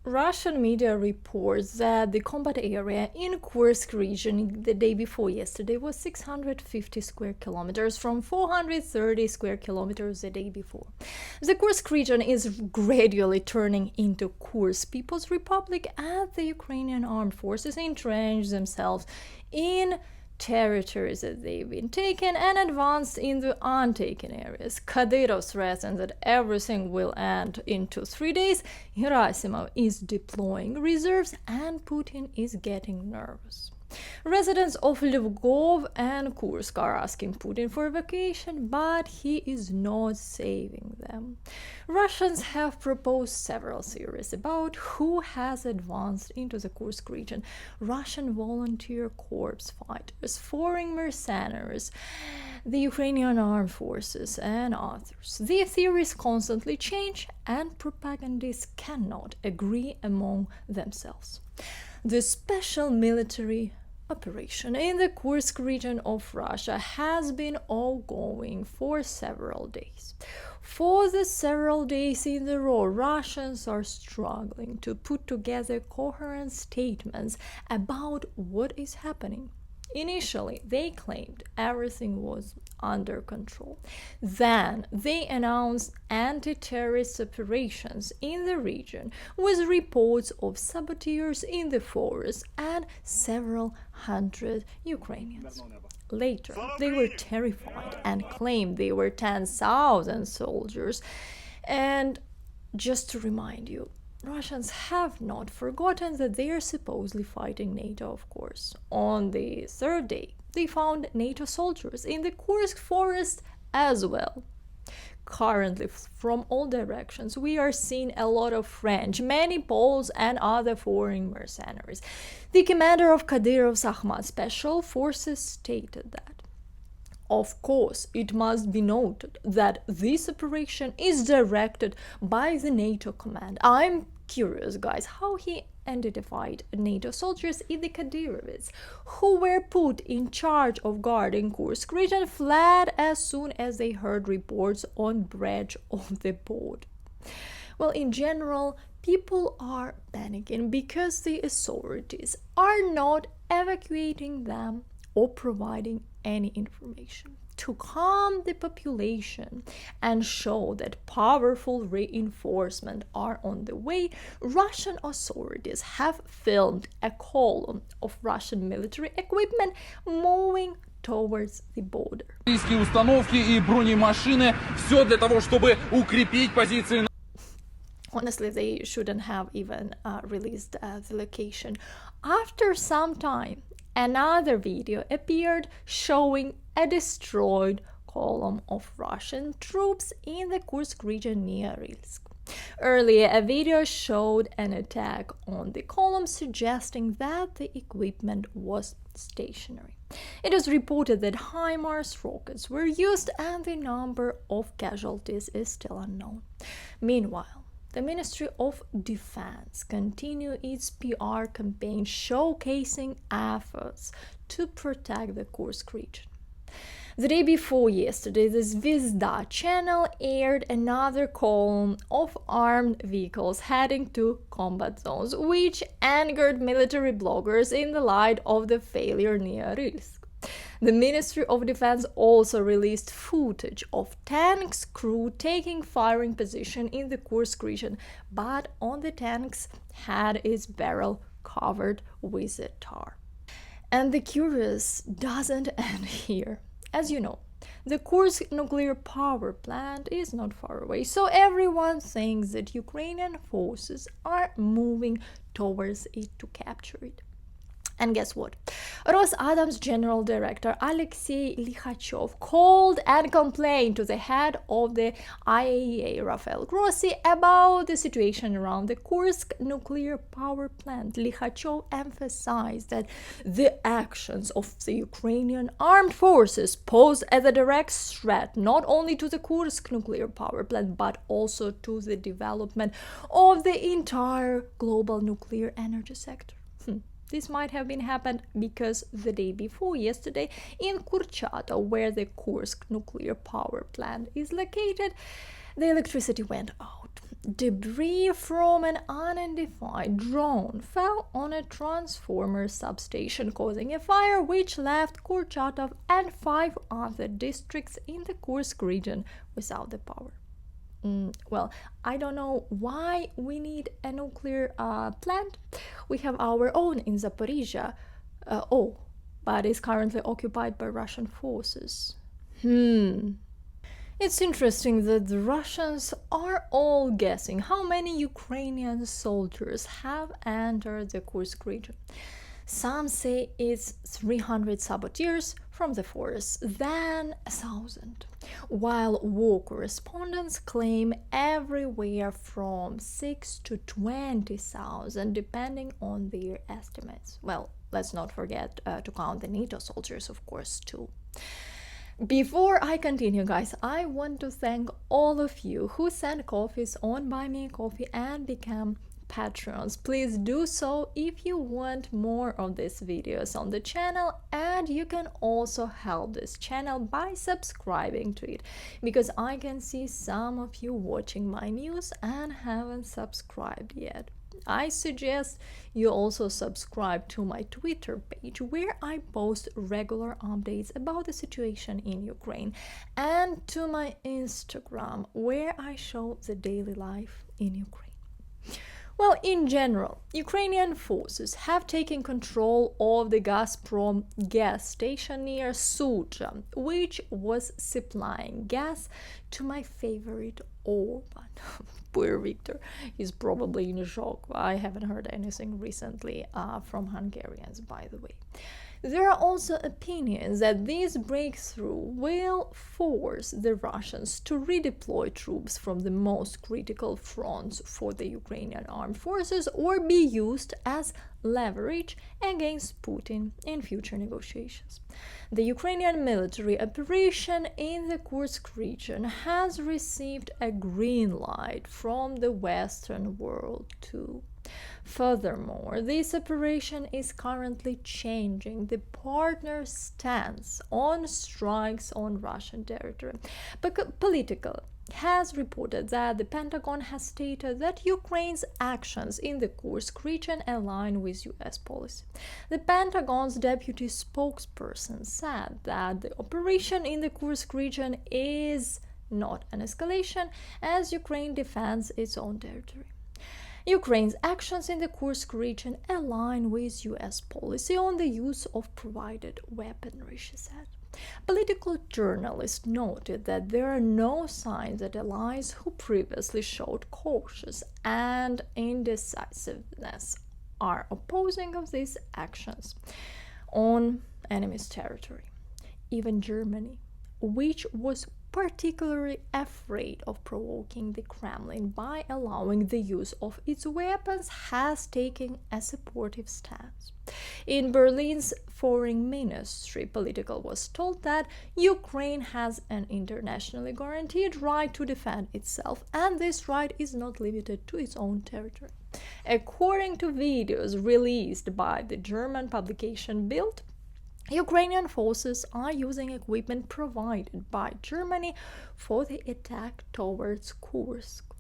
Russian media reports that the combat area in Kursk region the day before yesterday was 650 square kilometers from 430 square kilometers the day before. The Kursk region is gradually turning into Kursk People's Republic as the Ukrainian Armed Forces entrench themselves in territories that they've been taken and advanced in the untaken areas. Kadyrov threatens that everything will end in 2-3 days. Gerasimov is deploying reserves and Putin is getting nervous. Residents of Lgov and Kursk are asking Putin for evacuation, but he is not saving them. Russians have proposed several theories about who has advanced into the Kursk region: Russian Volunteers Corp fighters, foreign mercenaries, the Ukrainian Armed Forces, and others. The theories constantly change, and propagandists cannot agree among themselves. The special military operation in the Kursk region of Russia has been ongoing for several days. For the several days in a row, Russians are struggling to put together coherent statements about what is happening. Initially, they claimed everything was under control. Then they announced anti-terrorist operations in the region with reports of saboteurs in the forest and several hundred Ukrainians. Later, they were terrified and claimed they were 10,000 soldiers. And just to remind you, Russians have not forgotten that they are supposedly fighting NATO, of course. On the third day, they found NATO soldiers in the Kursk forest as well. Currently, from all directions, we are seeing a lot of French, many Poles, and other foreign mercenaries. The commander of Kadyrov's Ahmad Special Forces stated that. Of course, it must be noted that this operation is directed by the NATO command. I'm curious, guys, how he identified NATO soldiers in the Kadyrovids, who were put in charge of guarding Kursk region, fled as soon as they heard reports on bridge of the boat. Well, in general, people are panicking because the authorities are not evacuating them or providing any information. To calm the population and show that powerful reinforcements are on the way, Russian authorities have filmed a column of Russian military equipment moving towards the border. Honestly, they shouldn't have even released the location. After some time, another video appeared showing a destroyed column of Russian troops in the Kursk region near Rilsk. Earlier, a video showed an attack on the column, suggesting that the equipment was stationary. It is reported that HIMARS rockets were used and the number of casualties is still unknown. Meanwhile, the Ministry of Defense continues its PR campaign showcasing efforts to protect the Kursk region. The day before yesterday, the Zvezda channel aired another column of armed vehicles heading to combat zones, which angered military bloggers in the light of the failure near Rilsk. The Ministry of Defense also released footage of tanks' crew taking firing position in the Kursk region, but on the tanks had its barrel covered with tar. And the curious doesn't end here. As you know, the Kursk nuclear power plant is not far away, so everyone thinks that Ukrainian forces are moving towards it to capture it. And guess what? Rosatom's general director Alexei Likhachov called and complained to the head of the IAEA, Rafael Grossi, about the situation around the Kursk nuclear power plant. Likhachov emphasized that the actions of the Ukrainian armed forces pose as a direct threat not only to the Kursk nuclear power plant but also to the development of the entire global nuclear energy sector. This might have been happened because the day before yesterday in Kurchato, where the Kursk nuclear power plant is located, the electricity went out. Debris from an unidentified drone fell on a transformer substation, causing a fire which left Kurchatov and 5 other districts in the Kursk region without the power. Well, I don't know why we need a nuclear plant. We have our own in Zaporizhia. But it's currently occupied by Russian forces. It's interesting that the Russians are all guessing how many Ukrainian soldiers have entered the Kursk region. Some say it's 300 saboteurs from the forest, then 1,000, while war correspondents claim everywhere from 6 to 20,000, depending on their estimates. Well, let's not forget to count the NATO soldiers, of course, too. Before I continue, guys, I want to thank all of you who sent coffees on Buy Me a Coffee and become Patreons. Please do so if you want more of these videos on the channel, and you can also help this channel by subscribing to it, because I can see some of you watching my news and haven't subscribed yet. I suggest you also subscribe to my Twitter page, where I post regular updates about the situation in Ukraine, and to my Instagram, where I show the daily life in Ukraine. Well, in general, Ukrainian forces have taken control of the Gazprom gas station near Sudzha, which was supplying gas to my favorite Orban. Poor Victor is probably in shock. I haven't heard anything recently from Hungarians, by the way. There are also opinions that this breakthrough will force the Russians to redeploy troops from the most critical fronts for the Ukrainian Armed Forces, or be used as leverage against Putin in future negotiations. The Ukrainian military operation in the Kursk region has received a green light from the Western world too. Furthermore, this operation is currently changing the partner stance on strikes on Russian territory. But Politico has reported that the Pentagon has stated that Ukraine's actions in the Kursk region align with US policy. The Pentagon's deputy spokesperson said that the operation in the Kursk region is not an escalation, as Ukraine defends its own territory. Ukraine's actions in the Kursk region align with US policy on the use of provided weaponry, she said. Political journalists noted that there are no signs that allies who previously showed cautious and indecisiveness are opposing of these actions on enemy's territory. Even Germany, which was particularly afraid of provoking the Kremlin by allowing the use of its weapons, has taken a supportive stance. In Berlin's foreign ministry, Politico was told that Ukraine has an internationally guaranteed right to defend itself, and this right is not limited to its own territory. According to videos released by the German publication Bild, Ukrainian forces are using equipment provided by Germany for the attack towards Kursk.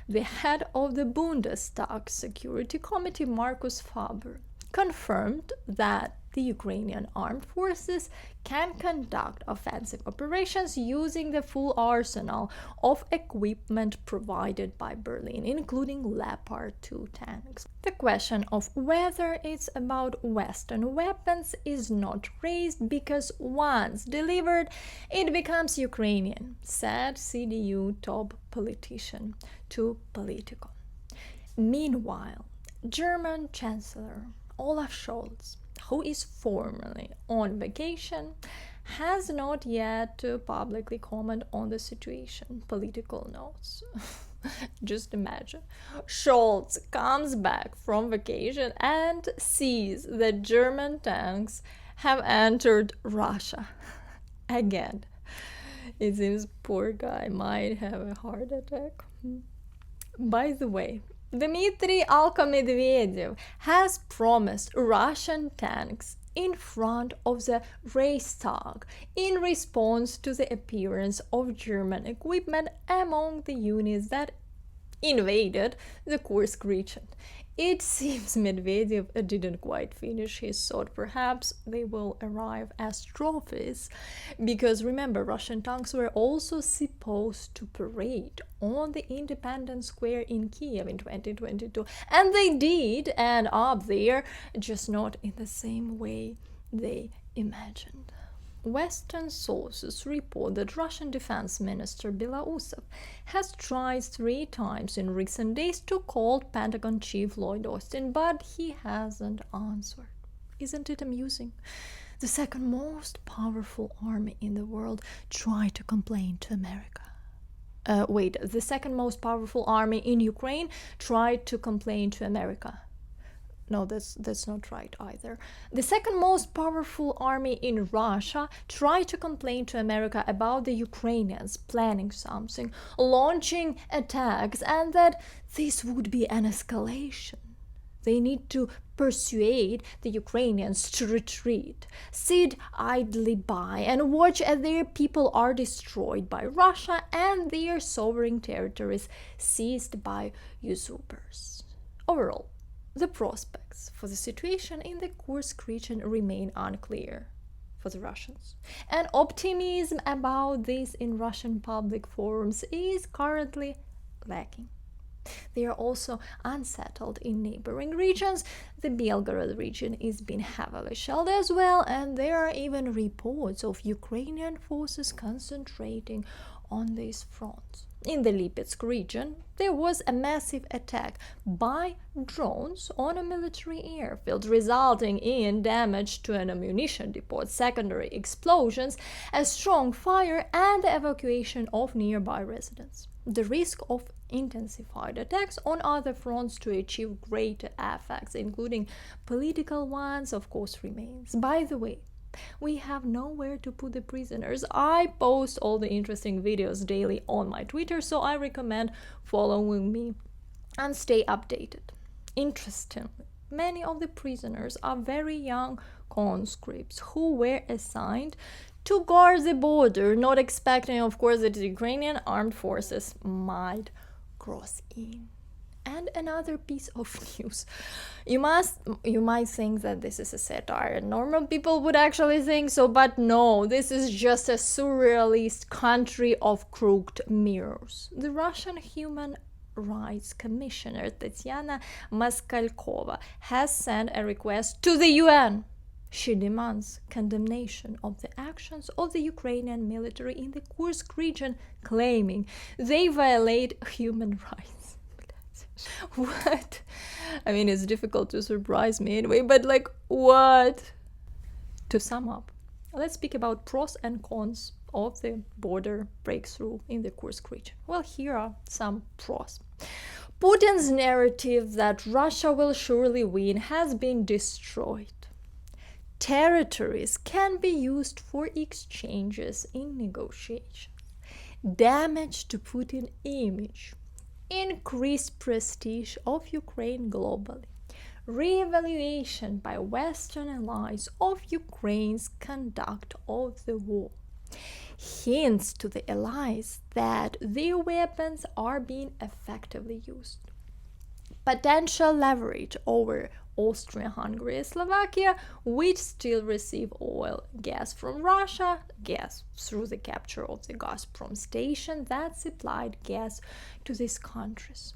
The head of the Bundestag Security Committee, Markus Faber, confirmed that the Ukrainian Armed Forces can conduct offensive operations using the full arsenal of equipment provided by Berlin, including Leopard 2 tanks. The question of whether it's about Western weapons is not raised because once delivered, it becomes Ukrainian, said CDU top politician to Politico. Meanwhile, German Chancellor Olaf Scholz, who is formally on vacation, has not yet publicly commented on the situation, Political notes. Just imagine. Scholz comes back from vacation and sees that German tanks have entered Russia. Again, it seems poor guy might have a heart attack. By the way, Dmitry Alko-Medvedev has promised Russian tanks in front of the Reichstag in response to the appearance of German equipment among the units that invaded the Kursk region. It seems Medvedev didn't quite finish his thought. Perhaps they will arrive as trophies, because remember, Russian tanks were also supposed to parade on the Independence Square in Kiev in 2022, and they did end up there, just not in the same way they imagined. Western sources report that Russian Defense Minister Belousov has tried 3 times in recent days to call Pentagon Chief Lloyd Austin, but he hasn't answered. Isn't it amusing? The second most powerful army in the world tried to complain to America. The second most powerful army in Ukraine tried to complain to America. No, that's not right either. The second most powerful army in Russia tried to complain to America about the Ukrainians planning something, launching attacks, and that this would be an escalation. They need to persuade the Ukrainians to retreat, sit idly by and watch as their people are destroyed by Russia and their sovereign territories seized by usurpers. Overall, the prospects for the situation in the Kursk region remain unclear for the Russians, and optimism about this in Russian public forums is currently lacking. They are also unsettled in neighboring regions. The Belgorod region is being heavily shelled as well, and there are even reports of Ukrainian forces concentrating on these fronts. In the Lipetsk region, there was a massive attack by drones on a military airfield, resulting in damage to an ammunition depot, secondary explosions, a strong fire, and the evacuation of nearby residents. The risk of intensified attacks on other fronts to achieve greater effects, including political ones, of course, remains. By the way, we have nowhere to put the prisoners. I post all the interesting videos daily on my Twitter, so I recommend following me and stay updated. Interestingly, many of the prisoners are very young conscripts who were assigned to guard the border, not expecting, of course, that the Ukrainian Armed Forces might cross in. And another piece of news. You might think that this is a satire. Normal people would actually think so, but no, this is just a surrealist country of crooked mirrors. The Russian Human Rights Commissioner Tatyana Maskalkova has sent a request to the UN. She demands condemnation of the actions of the Ukrainian military in the Kursk region, claiming they violate human rights. What? I mean, it's difficult to surprise me anyway, but like, what? To sum up, let's speak about pros and cons of the border breakthrough in the Kursk region. Well, here are some pros. Putin's narrative that Russia will surely win has been destroyed. Territories can be used for exchanges in negotiations. Damage to Putin's image. Increased prestige of Ukraine globally. Re-evaluation by Western allies of Ukraine's conduct of the war. Hints to the allies that their weapons are being effectively used. Potential leverage over Austria, Hungary, and Slovakia, which still receive oil, gas from Russia, gas through the capture of the Gazprom station that supplied gas to these countries.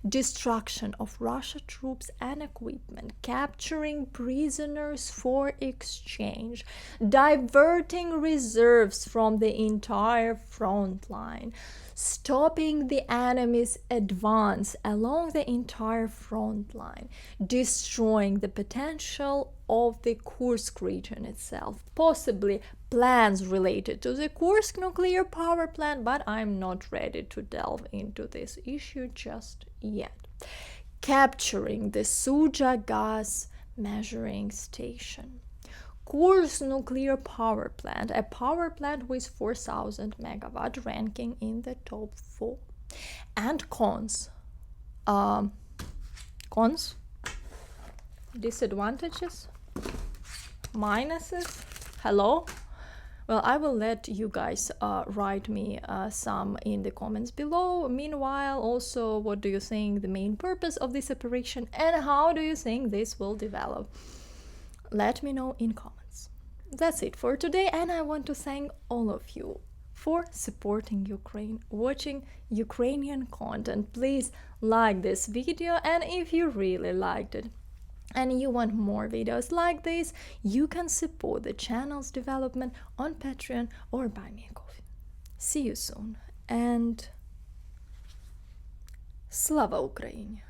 Destruction of Russian troops and equipment, capturing prisoners for exchange, diverting reserves from the entire front line, stopping the enemy's advance along the entire front line, destroying the potential of the Kursk region itself, possibly plans related to the Kursk nuclear power plant, but I'm not ready to delve into this issue just yet. Capturing the Suja gas measuring station. Kursk nuclear power plant, a power plant with 4,000 megawatt, ranking in the top 4. And cons. Cons? Disadvantages? Minuses? Hello? Well, I will let you guys write me some in the comments below. Meanwhile, also, what do you think the main purpose of this operation, and how do you think this will develop? Let me know in comments. That's it for today, and I want to thank all of you for supporting Ukraine, watching Ukrainian content. Please like this video, and if you really liked it and you want more videos like this, you can support the channel's development on Patreon or buy me a coffee. See you soon, and Slava Ukraini!